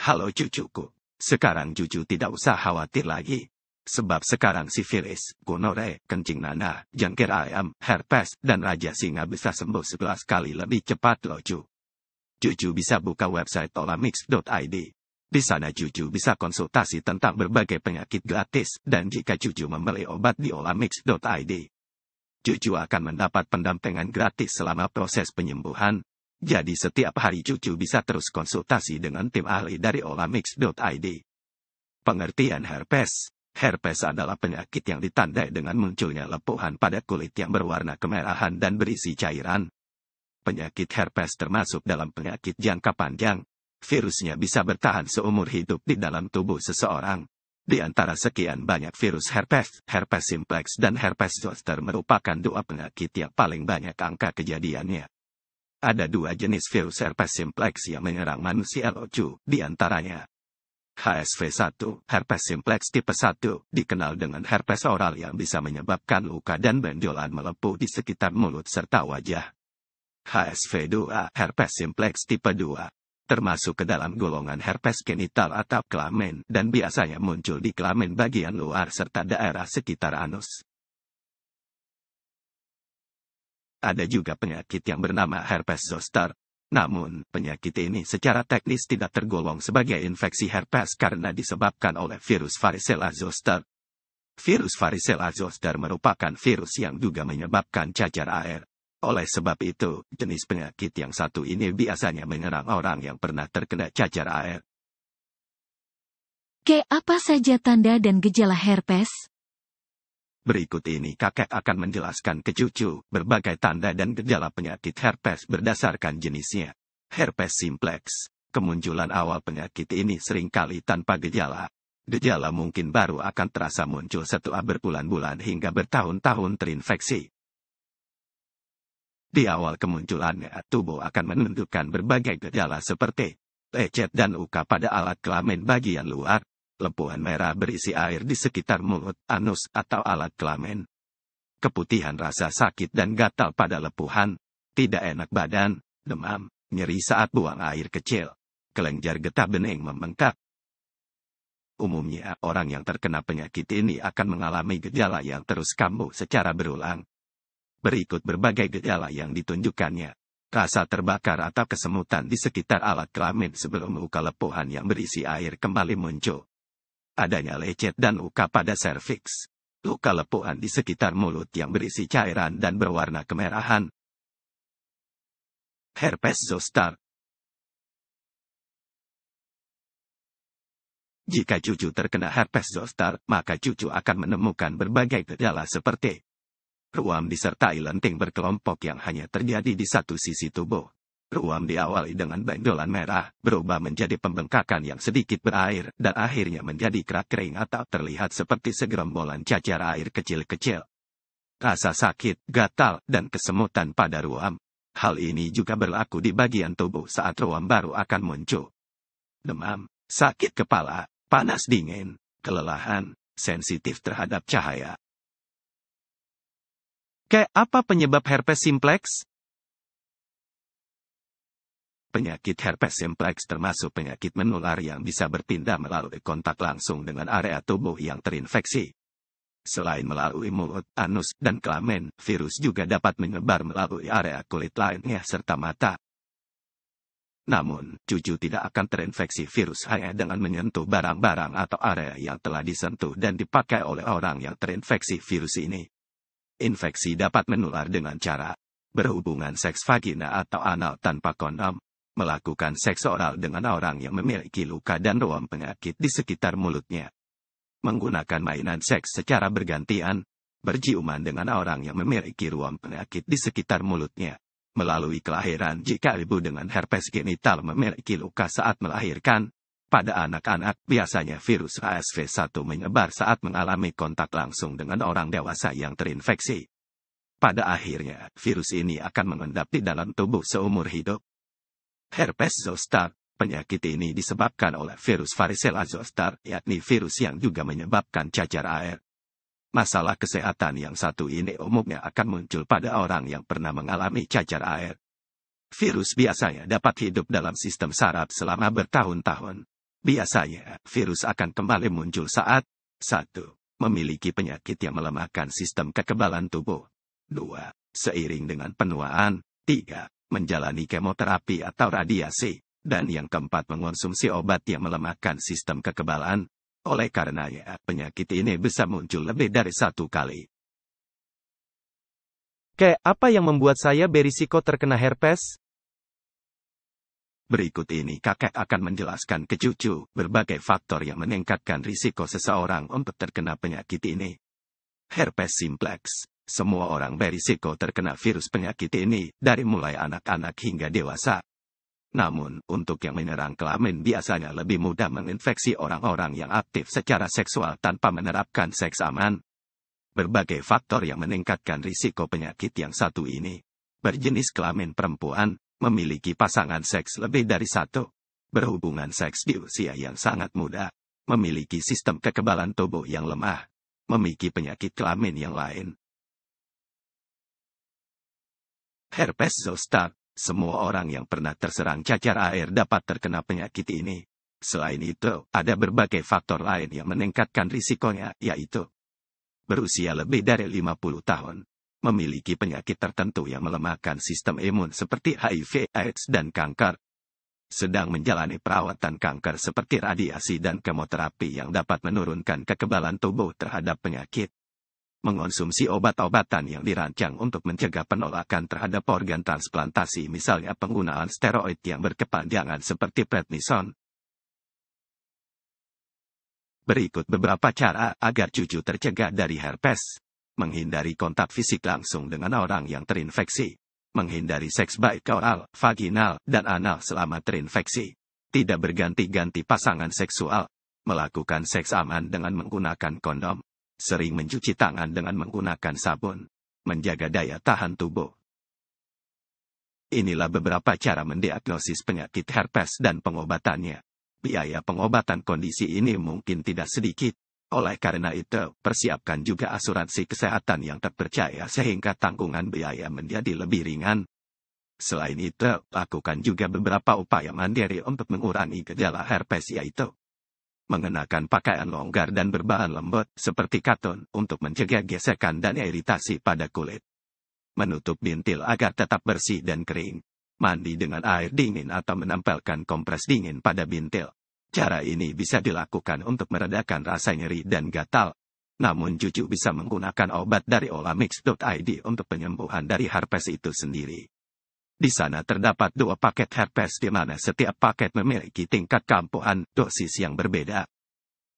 Halo cucuku, sekarang cucu tidak usah khawatir lagi. Sebab sekarang sifilis, gonore, kencing nanah, jangkir ayam, herpes, dan raja singa bisa sembuh 11 kali lebih cepat loh cu. Cucu bisa buka website olamix.id. Di sana cucu bisa konsultasi tentang berbagai penyakit gratis, dan jika cucu membeli obat di olamix.id, cucu akan mendapat pendampingan gratis selama proses penyembuhan. Jadi setiap hari cucu bisa terus konsultasi dengan tim ahli dari olamix.id. Pengertian herpes. Herpes adalah penyakit yang ditandai dengan munculnya lepuhan pada kulit yang berwarna kemerahan dan berisi cairan. Penyakit herpes termasuk dalam penyakit jangka panjang. Virusnya bisa bertahan seumur hidup di dalam tubuh seseorang. Di antara sekian banyak virus herpes, herpes simplex dan herpes zoster merupakan dua penyakit yang paling banyak angka kejadiannya. Ada dua jenis virus herpes simplex yang menyerang manusia lucu, di antaranya HSV1, herpes simplex tipe 1, dikenal dengan herpes oral yang bisa menyebabkan luka dan benjolan melepuh di sekitar mulut serta wajah. HSV2, herpes simplex tipe 2, termasuk ke dalam golongan herpes genital atau kelamin, dan biasanya muncul di kelamin bagian luar serta daerah sekitar anus. Ada juga penyakit yang bernama herpes zoster. Namun, penyakit ini secara teknis tidak tergolong sebagai infeksi herpes karena disebabkan oleh virus varicella zoster. Virus varicella zoster merupakan virus yang juga menyebabkan cacar air. Oleh sebab itu, jenis penyakit yang satu ini biasanya menyerang orang yang pernah terkena cacar air. Apa saja tanda dan gejala herpes? Berikut ini kakek akan menjelaskan ke cucu berbagai tanda dan gejala penyakit herpes berdasarkan jenisnya. Herpes simplex. Kemunculan awal penyakit ini seringkali tanpa gejala. Gejala mungkin baru akan terasa muncul setelah berbulan-bulan hingga bertahun-tahun terinfeksi. Di awal kemunculannya, tubuh akan menunjukkan berbagai gejala seperti lecet dan luka pada alat kelamin bagian luar, lepuhan merah berisi air di sekitar mulut, anus, atau alat kelamin, keputihan rasa sakit dan gatal pada lepuhan, tidak enak badan, demam, nyeri saat buang air kecil, kelenjar getah bening membengkak. Umumnya, orang yang terkena penyakit ini akan mengalami gejala yang terus kambuh secara berulang. Berikut berbagai gejala yang ditunjukkannya. Rasa terbakar atau kesemutan di sekitar alat kelamin sebelum luka lepuhan yang berisi air kembali muncul. Adanya lecet dan luka pada serviks. Luka lepuhan di sekitar mulut yang berisi cairan dan berwarna kemerahan. Herpes zoster. Jika cucu terkena herpes zoster, maka cucu akan menemukan berbagai gejala seperti ruam disertai lenting berkelompok yang hanya terjadi di satu sisi tubuh. Ruam diawali dengan benjolan merah, berubah menjadi pembengkakan yang sedikit berair, dan akhirnya menjadi kerak kering atau terlihat seperti segerombolan cacar air kecil-kecil. Rasa sakit, gatal, dan kesemutan pada ruam. Hal ini juga berlaku di bagian tubuh saat ruam baru akan muncul. Demam, sakit kepala, panas dingin, kelelahan, sensitif terhadap cahaya. Apa penyebab herpes simplex? Penyakit herpes simplex termasuk penyakit menular yang bisa berpindah melalui kontak langsung dengan area tubuh yang terinfeksi. Selain melalui mulut, anus, dan kelamin, virus juga dapat menyebar melalui area kulit lainnya serta mata. Namun, cucu tidak akan terinfeksi virus hanya dengan menyentuh barang-barang atau area yang telah disentuh dan dipakai oleh orang yang terinfeksi virus ini. Infeksi dapat menular dengan cara berhubungan seks vagina atau anal tanpa kondom, melakukan seks oral dengan orang yang memiliki luka dan ruam penyakit di sekitar mulutnya, menggunakan mainan seks secara bergantian, berciuman dengan orang yang memiliki ruam penyakit di sekitar mulutnya, melalui kelahiran jika ibu dengan herpes genital memiliki luka saat melahirkan. Pada anak-anak, biasanya virus HSV1 menyebar saat mengalami kontak langsung dengan orang dewasa yang terinfeksi. Pada akhirnya, virus ini akan mengendap di dalam tubuh seumur hidup. Herpes zoster. Penyakit ini disebabkan oleh virus varicella zoster, yakni virus yang juga menyebabkan cacar air. Masalah kesehatan yang satu ini umumnya akan muncul pada orang yang pernah mengalami cacar air. Virus biasanya dapat hidup dalam sistem saraf selama bertahun-tahun. Biasanya, virus akan kembali muncul saat 1. Memiliki penyakit yang melemahkan sistem kekebalan tubuh. 2. Seiring dengan penuaan. 3. Menjalani kemoterapi atau radiasi. Dan yang keempat, mengonsumsi obat yang melemahkan sistem kekebalan. Oleh karenanya, penyakit ini bisa muncul lebih dari satu kali. Apa yang membuat saya berisiko terkena herpes? Berikut ini kakek akan menjelaskan ke cucu berbagai faktor yang meningkatkan risiko seseorang untuk terkena penyakit ini. Herpes simplex. Semua orang berisiko terkena virus penyakit ini, dari mulai anak-anak hingga dewasa. Namun, untuk yang menyerang kelamin biasanya lebih mudah menginfeksi orang-orang yang aktif secara seksual tanpa menerapkan seks aman. Berbagai faktor yang meningkatkan risiko penyakit yang satu ini. Berjenis kelamin perempuan, memiliki pasangan seks lebih dari satu, berhubungan seks di usia yang sangat muda, memiliki sistem kekebalan tubuh yang lemah, memiliki penyakit kelamin yang lain. Herpes zoster. Semua orang yang pernah terserang cacar air dapat terkena penyakit ini. Selain itu, ada berbagai faktor lain yang meningkatkan risikonya, yaitu berusia lebih dari 50 tahun, memiliki penyakit tertentu yang melemahkan sistem imun seperti HIV, AIDS, dan kanker, sedang menjalani perawatan kanker seperti radiasi dan kemoterapi yang dapat menurunkan kekebalan tubuh terhadap penyakit, mengonsumsi obat-obatan yang dirancang untuk mencegah penolakan terhadap organ transplantasi, misalnya penggunaan steroid yang berkepanjangan seperti prednison. Berikut beberapa cara agar cucu tercegah dari herpes. Menghindari kontak fisik langsung dengan orang yang terinfeksi. Menghindari seks baik oral, vaginal, dan anal selama terinfeksi. Tidak berganti-ganti pasangan seksual. Melakukan seks aman dengan menggunakan kondom. Sering mencuci tangan dengan menggunakan sabun. Menjaga daya tahan tubuh. Inilah beberapa cara mendiagnosis penyakit herpes dan pengobatannya. Biaya pengobatan kondisi ini mungkin tidak sedikit. Oleh karena itu, persiapkan juga asuransi kesehatan yang terpercaya sehingga tanggungan biaya menjadi lebih ringan. Selain itu, lakukan juga beberapa upaya mandiri untuk mengurangi gejala herpes, yaitu mengenakan pakaian longgar dan berbahan lembut seperti katun untuk mencegah gesekan dan iritasi pada kulit. Menutup bintil agar tetap bersih dan kering. Mandi dengan air dingin atau menempelkan kompres dingin pada bintil. Cara ini bisa dilakukan untuk meredakan rasa nyeri dan gatal. Namun cucu bisa menggunakan obat dari olamix.id untuk penyembuhan dari herpes itu sendiri. Di sana terdapat 2 paket herpes di mana setiap paket memiliki tingkat keampuhan dosis yang berbeda.